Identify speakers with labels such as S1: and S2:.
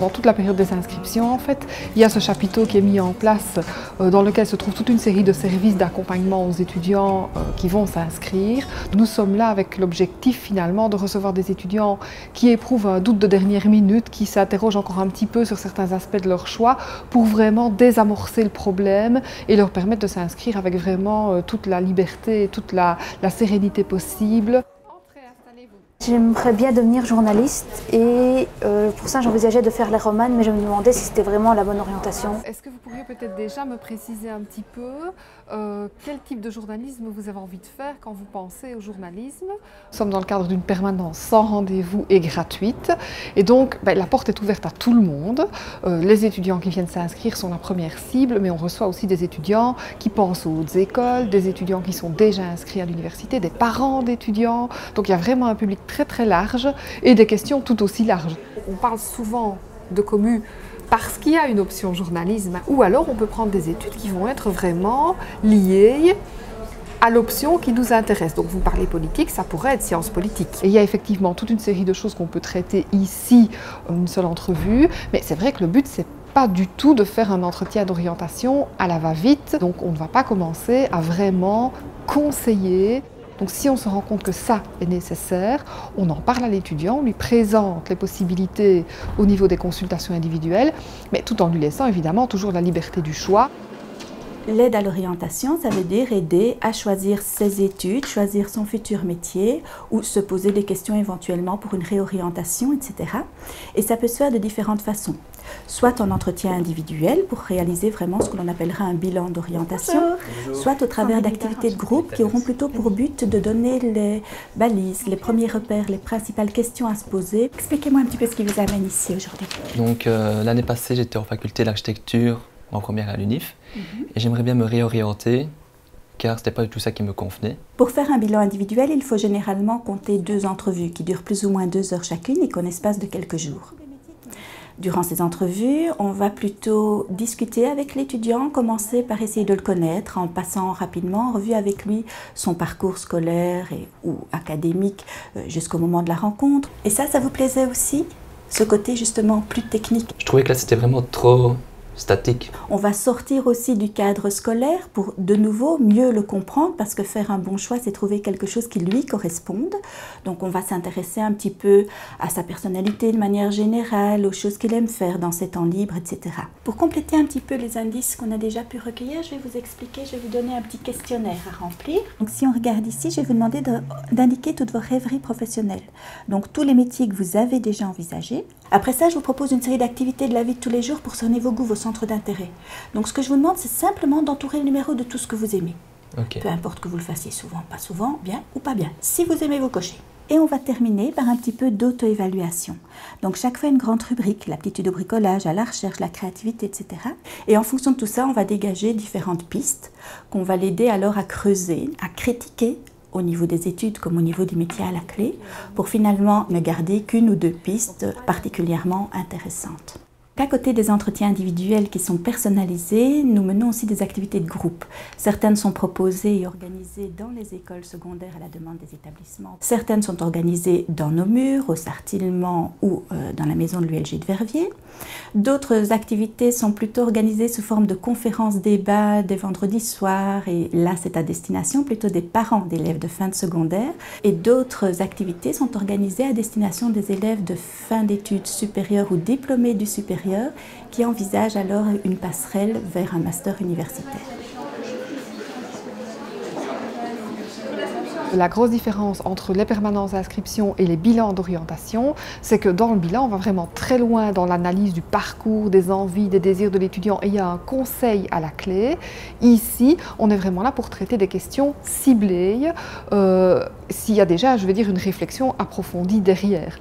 S1: Pendant toute la période des inscriptions, en fait, il y a ce chapiteau qui est mis en place dans lequel se trouve toute une série de services d'accompagnement aux étudiants qui vont s'inscrire. Nous sommes là avec l'objectif finalement de recevoir des étudiants qui éprouvent un doute de dernière minute, qui s'interrogent encore un petit peu sur certains aspects de leur choix pour vraiment désamorcer le problème et leur permettre de s'inscrire avec vraiment toute la liberté et toute la sérénité possible.
S2: J'aimerais bien devenir journaliste et pour ça j'envisageais de faire les romanes, mais je me demandais si c'était vraiment la bonne orientation.
S1: Est-ce que vous pourriez peut-être déjà me préciser un petit peu quel type de journalisme vous avez envie de faire quand vous pensez au journalisme? Nous sommes dans le cadre d'une permanence sans rendez-vous et gratuite et donc la porte est ouverte à tout le monde. Les étudiants qui viennent s'inscrire sont la première cible, mais on reçoit aussi des étudiants qui pensent aux hautes écoles, des étudiants qui sont déjà inscrits à l'université, des parents d'étudiants. Donc il y a vraiment un public très large et des questions tout aussi larges. On parle souvent de commu parce qu'il y a une option journalisme ou alors on peut prendre des études qui vont être vraiment liées à l'option qui nous intéresse. Donc vous parlez politique, ça pourrait être sciences politiques. Et il y a effectivement toute une série de choses qu'on peut traiter ici, une seule entrevue, mais c'est vrai que le but c'est pas du tout de faire un entretien d'orientation à la va-vite, donc on ne va pas commencer à vraiment conseiller. Donc si on se rend compte que ça est nécessaire, on en parle à l'étudiant, on lui présente les possibilités au niveau des consultations individuelles, mais tout en lui laissant évidemment toujours la liberté du choix.
S3: L'aide à l'orientation, ça veut dire aider à choisir ses études, choisir son futur métier ou se poser des questions éventuellement pour une réorientation, etc. Et ça peut se faire de différentes façons. Soit en entretien individuel pour réaliser vraiment ce que l'on appellera un bilan d'orientation, soit au travers d'activités de groupe qui auront plutôt pour but de donner les balises, les premiers repères, les principales questions à se poser. Expliquez-moi un petit peu ce qui vous amène ici aujourd'hui.
S4: Donc l'année passée, j'étais en faculté d'architecture en première à l'UNIF et j'aimerais bien me réorienter car ce n'était pas du tout ça qui me convenait.
S3: Pour faire un bilan individuel, il faut généralement compter 2 entrevues qui durent plus ou moins 2 heures chacune et qu'en espace de quelques jours. Durant ces entrevues, on va plutôt discuter avec l'étudiant, commencer par essayer de le connaître en passant rapidement en revue avec lui son parcours scolaire ou académique jusqu'au moment de la rencontre. Et ça vous plaisait aussi, ce côté justement plus technique?
S4: Je trouvais que là c'était vraiment trop statique.
S3: On va sortir aussi du cadre scolaire pour de nouveau mieux le comprendre parce que faire un bon choix, c'est trouver quelque chose qui lui corresponde. Donc on va s'intéresser un petit peu à sa personnalité de manière générale, aux choses qu'il aime faire dans ses temps libres, etc. Pour compléter un petit peu les indices qu'on a déjà pu recueillir, je vais vous expliquer, je vais vous donner un petit questionnaire à remplir. Donc si on regarde ici, je vais vous demander d'indiquer toutes vos rêveries professionnelles. Donc tous les métiers que vous avez déjà envisagés. Après ça, je vous propose une série d'activités de la vie de tous les jours pour cerner vos goûts, vos centres d'intérêt. Donc ce que je vous demande, c'est simplement d'entourer le numéro de tout ce que vous aimez.
S4: Okay.
S3: Peu importe que vous le fassiez souvent, pas souvent, bien ou pas bien. Si vous aimez, vous cochez. Et on va terminer par un petit peu d'auto-évaluation. Donc chaque fois une grande rubrique, l'aptitude au bricolage, à la recherche, la créativité, etc. Et en fonction de tout ça, on va dégager différentes pistes qu'on va l'aider alors à creuser, à critiquer, au niveau des études comme au niveau du métier à la clé, pour finalement ne garder qu'une ou 2 pistes particulièrement intéressantes. À côté des entretiens individuels qui sont personnalisés, nous menons aussi des activités de groupe. Certaines sont proposées et organisées dans les écoles secondaires à la demande des établissements. Certaines sont organisées dans nos murs, au Sartillement ou dans la maison de l'ULG de Verviers. D'autres activités sont plutôt organisées sous forme de conférences-débats des vendredis soirs et là c'est à destination plutôt des parents d'élèves de fin de secondaire. Et d'autres activités sont organisées à destination des élèves de fin d'études supérieures ou diplômés du supérieur qui envisagent alors une passerelle vers un master universitaire.
S1: La grosse différence entre les permanences d'inscription et les bilans d'orientation, c'est que dans le bilan, on va vraiment très loin dans l'analyse du parcours, des envies, des désirs de l'étudiant et il y a un conseil à la clé. Ici, on est vraiment là pour traiter des questions ciblées, s'il y a déjà, je veux dire, une réflexion approfondie derrière.